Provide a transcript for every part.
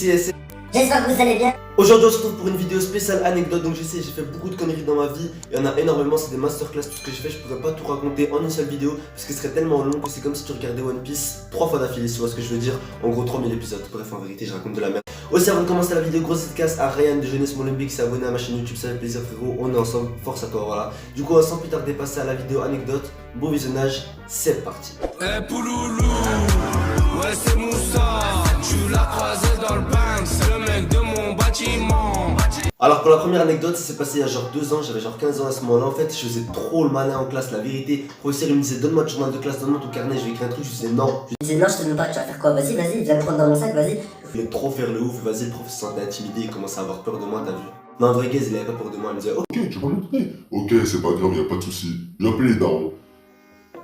CSS. J'espère que vous allez bien. Aujourd'hui on se retrouve pour une vidéo spéciale anecdote. Donc je sais, j'ai fait beaucoup de conneries dans ma vie. Il y en a énormément, c'est des masterclass, tout ce que j'ai fait. Je pourrais pas tout raconter en une seule vidéo parce que ce serait tellement long que c'est comme si tu regardais One Piece 3 fois d'affilée, si tu vois ce que je veux dire. En gros 3000 épisodes, bref en vérité je raconte de la merde. Aussi avant de commencer la vidéo, grosse dédicace à Ryan de Jeunesse Molenbeek qui s'est abonné à ma chaîne YouTube, ça fait plaisir frérot, on est ensemble, force à toi, voilà. Du coup sans plus tarder passer à la vidéo anecdote, bon visionnage, c'est parti. Eh Pouloulou, ouais c'est Moussa, tu l'as croisé dans le bank, c'est le mec de mon bâtiment. Alors pour la première anecdote, ça s'est passé il y a genre 2 ans, j'avais genre 15 ans à ce moment-là. En fait, je faisais trop le malin en classe, la vérité. Le professeur il me disait donne-moi ton journal de classe, donne-moi ton carnet, je vais écrire un truc, je disais non. Je disais non, je te donne pas, tu vas faire quoi? Vas-y, viens me prendre dans mon sac, vas-y. Je voulais trop faire le ouf, vas-y, le professeur s'était intimidé, il commençait à avoir peur de moi, t'as vu. Non, en vrai, guys, il avait pas peur de moi, il me disait oh. Ok, tu vas noter. Ok, c'est pas grave, y'a pas de soucis. J'ai appelé les darons.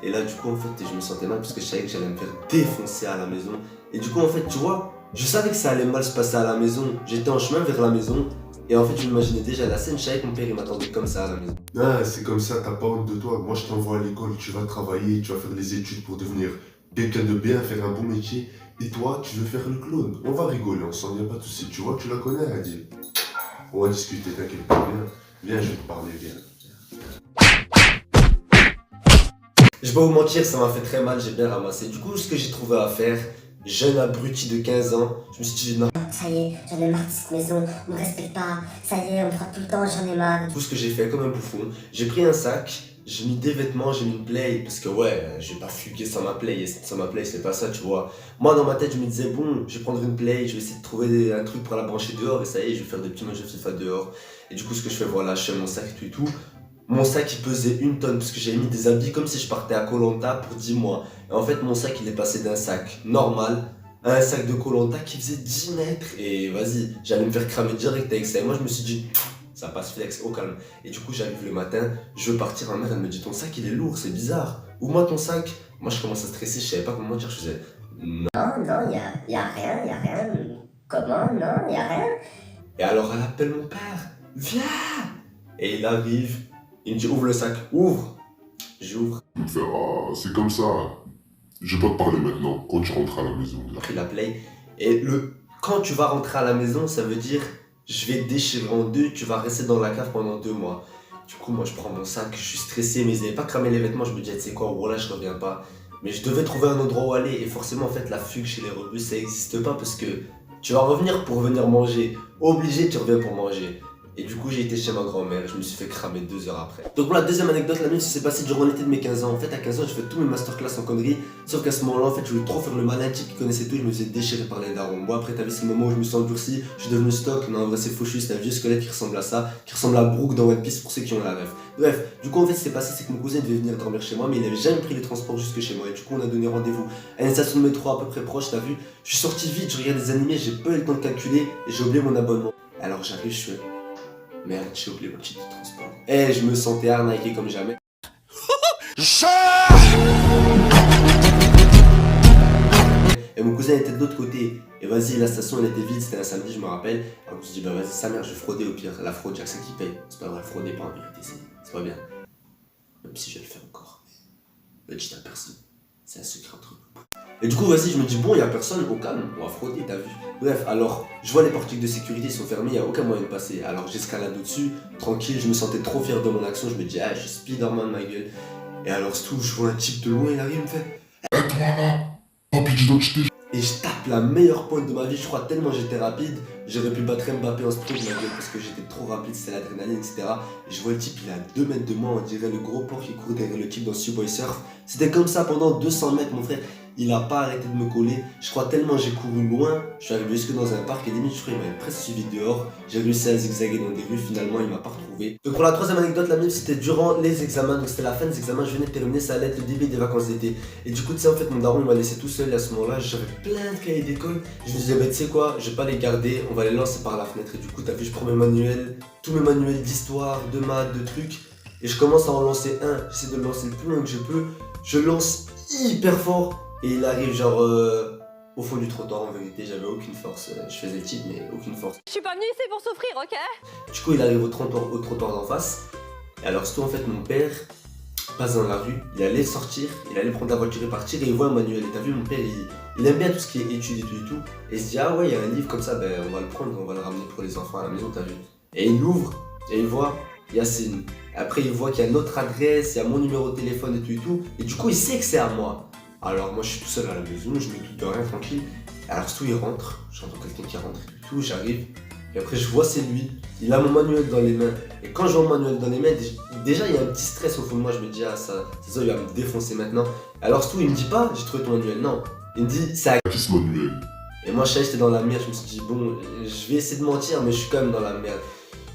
Et là, du coup, en fait, je me sentais mal parce que je savais que j'allais me faire défoncer à la maison. Et du coup, en fait, tu vois, je savais que ça allait mal se passer à la maison. J'étais en chemin vers la maison. Et en fait, je m'imaginais déjà la scène, je savais que mon père il m'attendait comme ça à la maison. Ah, c'est comme ça, t'as pas honte de toi. Moi, je t'envoie à l'école, tu vas travailler, tu vas faire des études pour devenir quelqu'un de bien, faire un bon métier. Et toi, tu veux faire le clown. On va rigoler ensemble, y'a pas de soucis. Tu vois, tu la connais, Adil. On va discuter, t'inquiète pas, viens. Viens, je vais te parler, viens. Je vais pas vous mentir, ça m'a fait très mal, j'ai bien ramassé. Du coup, ce que j'ai trouvé à faire, jeune abruti de 15 ans, je me suis dit non. Ça y est, j'en ai marre de cette maison, on me respecte pas. Ça y est, on me frappe tout le temps, j'en ai marre. Tout ce que j'ai fait comme un bouffon, j'ai pris un sac, j'ai mis des vêtements, j'ai mis une play, parce que ouais, je vais pas fuguer sans ma play, sans ma play c'est pas ça, tu vois. Moi dans ma tête je me disais bon, je vais prendre une play, je vais essayer de trouver un truc pour la brancher dehors, et ça y est, je vais faire des petits matchs de FIFA dehors. Et du coup ce que je fais, voilà, je fais mon sac et tout. Mon sac il pesait 1 tonne, parce que j'avais mis des habits comme si je partais à Koh Lanta pour 10 mois. Et en fait mon sac il est passé d'un sac normal à un sac de Koh Lanta qui faisait 10 mètres. Et vas-y, j'allais me faire cramer direct avec ça. Et moi je me suis dit ça passe flex, au calme. Et du coup j'arrive le matin, je veux partir, ma mère elle me dit ton sac il est lourd, c'est bizarre. Ouvre-moi ton sac. Moi je commence à stresser, je savais pas comment dire, je faisais non. Non, y a rien. Comment? Non, y a rien. Et alors elle appelle mon père, viens. Et il arrive, il me dit ouvre le sac, ouvre. J'ouvre. Il me fait, ah, c'est comme ça. Je vais pas te parler maintenant, quand tu rentres à la maison. J'ai pris la play. Et quand tu vas rentrer à la maison, ça veut dire je vais te déchirer en deux, tu vas rester dans la cave pendant 2 mois. Du coup, moi je prends mon sac, je suis stressé, mais ils n'avaient pas cramé les vêtements. Je me dis, tu sais quoi, voilà, je reviens pas. Mais je devais trouver un endroit où aller. Et forcément, en fait, la fugue chez les rebus, ça n'existe pas parce que tu vas revenir pour venir manger. Obligé, tu reviens pour manger. Et du coup j'ai été chez ma grand-mère, je me suis fait cramer 2 heures après. Donc pour la deuxième anecdote, la mienne ça s'est passé durant l'été de mes 15 ans. En fait à 15 ans j'ai fait tous mes masterclass en conneries. Sauf qu'à ce moment-là en fait je voulais trop faire le malin type qui connaissait tout, je me faisais déchirer par les darons. Bon après t'as vu c'est le moment où je me suis endurci, je suis devenu stock, non en vrai c'est faux, c'est un vieux squelette qui ressemble à ça, qui ressemble à Brooke dans One Piece pour ceux qui ont la rêve. Bref, du coup en fait ce qui s'est passé c'est que mon cousin devait venir dormir chez moi mais il avait jamais pris les transports jusque chez moi. Et du coup on a donné rendez-vous à une station de métro à peu près proche, t'as vu. Je suis sorti vite, je regarde des animés, j'ai pas eu le temps de calculer et j'ai oublié mon abonnement. Alors j'arrive, je fais merde, j'ai oublié mon titre de transport. Et je me sentais arnaqué comme jamais. Et mon cousin était de l'autre côté. Et vas-y, la station elle était vide, c'était un samedi, je me rappelle. Alors je me suis dit, bah vas-y, sa mère, je vais frauder au pire. La fraude, Jackson qui paye. C'est pas vrai, frauder pas en vérité, c'est pas bien. Même si je le fais encore. Ne le dites à personne. C'est un secret entre nous. Et du coup, vas-y, je me dis, bon, il y a personne, au calme, on va frauder, t'as vu. Bref, alors, je vois les portiques de sécurité sont fermées, il n'y a aucun moyen de passer. Alors, j'escalade au-dessus, tranquille, je me sentais trop fier de mon action, je me dis, ah, je suis Spider-Man, ma gueule. Et alors, c'est tout, je vois un type de loin, il arrive, il me fait, Aide-moi là, papi d'identité. et je tape la meilleure pointe de ma vie, je crois tellement j'étais rapide, j'aurais pu battre Mbappé en sprint, ma gueule, parce que j'étais trop rapide, c'était l'adrénaline, etc. Et je vois le type, il est à 2 mètres de moi, on dirait le gros porc qui court derrière le type dans Subway Surf. C'était comme ça pendant 200 mètres, mon frère. Il a pas arrêté de me coller, je crois tellement j'ai couru loin, je suis arrivé jusque dans un parc et limite je crois qu'il m'avait presque suivi dehors. J'ai réussi à zigzaguer dans des rues, finalement il m'a pas retrouvé. Donc pour la troisième anecdote, la mienne c'était durant les examens, donc c'était la fin des examens, je venais de terminer, ça allait être le début des vacances d'été. Et du coup tu sais en fait mon daron il m'a laissé tout seul et à ce moment là, j'avais plein de cahiers d'école. Je me disais bah tu sais quoi, je vais pas les garder, on va les lancer par la fenêtre. Et du coup t'as vu je prends mes manuels, tous mes manuels d'histoire, de maths, de trucs. Et je commence à en lancer un, j'essaie de le lancer le plus loin que je peux, je lance hyper fort. Et il arrive genre au fond du trottoir, en vérité j'avais aucune force, je faisais le type mais aucune force. Je suis pas venue ici pour souffrir, ok? Du coup il arrive au trottoir d'en face, et alors surtout en fait mon père, il passe dans la rue, il allait sortir, il allait prendre la voiture et partir et il voit un manuel. Et t'as vu, mon père, il aime bien tout ce qui est études et tout. Et il se dit, ah ouais, il y a un livre comme ça, ben on va le prendre, on va le ramener pour les enfants à la maison, t'as vu. Et il l'ouvre et il voit Yacine. Après, il voit qu'il y a notre adresse, il y a mon numéro de téléphone et tout. Et du coup, il sait que c'est à moi. Alors moi, je suis tout seul à la maison, je me doute de rien, tranquille. Alors surtout, il rentre, j'entends quelqu'un qui rentre et tout, j'arrive. Et après, je vois c'est lui, il a mon manuel dans les mains. Et quand je vois mon manuel dans les mains, déjà il y a un petit stress au fond de moi, je me dis, ah ça, il va me défoncer maintenant. Alors surtout, il me dit pas, j'ai trouvé ton manuel, non. Il me dit, c'est à Qui ce manuel? Et moi, je savais que j'étais dans la merde, je me suis dit, bon, je vais essayer de mentir, mais je suis quand même dans la merde.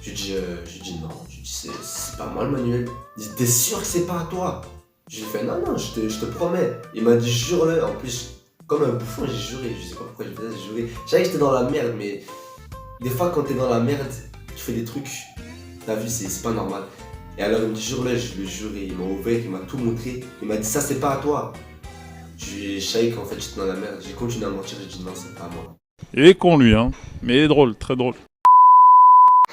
Je lui dis non, je lui dis, c'est pas moi le manuel. Il dit, t'es sûr que c'est pas à toi? J'ai fait, non, je te promets. Il m'a dit, jure-le. En plus, comme un bouffon, j'ai juré, je sais pas pourquoi j'ai juré. Je savais que j'étais dans la merde, mais des fois, quand t'es dans la merde, tu fais des trucs, t'as vu, c'est pas normal. Et alors, il me dit, jure-le, je le juré. Il m'a ouvert, il m'a tout montré. Il m'a dit, ça, c'est pas à toi. Je savais qu'en fait, j'étais dans la merde. J'ai continué à mentir, j'ai dit, non, c'est pas à moi. Il est con lui, hein. Mais il est drôle, très drôle.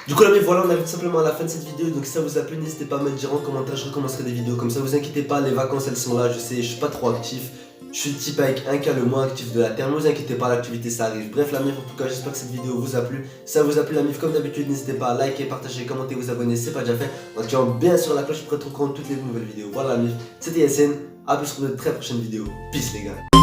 Du coup, là, mais voilà, on arrive tout simplement à la fin de cette vidéo. Donc, si ça vous a plu, n'hésitez pas à me le dire en commentaire. Je recommencerai des vidéos comme ça. Vous inquiétez pas, les vacances, elles sont là. Je sais, je suis pas trop actif. Je suis le type avec un cas le moins actif de la Terre. Ne vous inquiétez pas, l'activité ça arrive. Bref, la mif, en tout cas, j'espère que cette vidéo vous a plu. Si ça vous a plu, la mif, comme d'habitude, n'hésitez pas à liker, partager, commenter, vous abonner. C'est pas déjà fait. En cliquant bien sur la cloche pour être au courant de toutes les nouvelles vidéos. Voilà, la mif, c'était Yassine. A plus pour de très prochaines vidéos. Peace, les gars.